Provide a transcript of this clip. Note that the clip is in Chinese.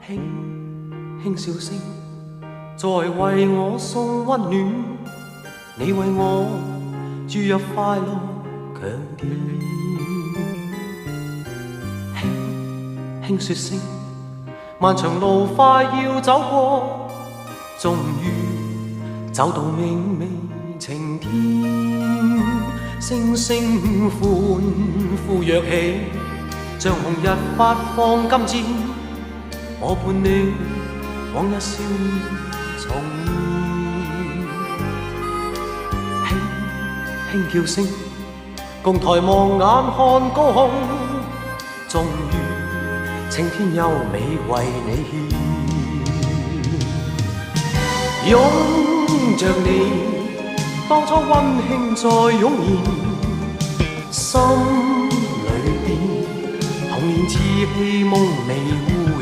輕輕笑聲，在為我送溫暖。你為我注入快樂強電，輕輕說聲，漫長路快要走過，終於走到明媚晴天。聲聲歡呼躍起，像紅日發放金箭。我伴你往日少年重現，輕輕叫聲，共抬望眼看高空，終於青天優美為你獻。擁着你，當初溫馨再湧現，心裏邊童年稚氣夢微糊。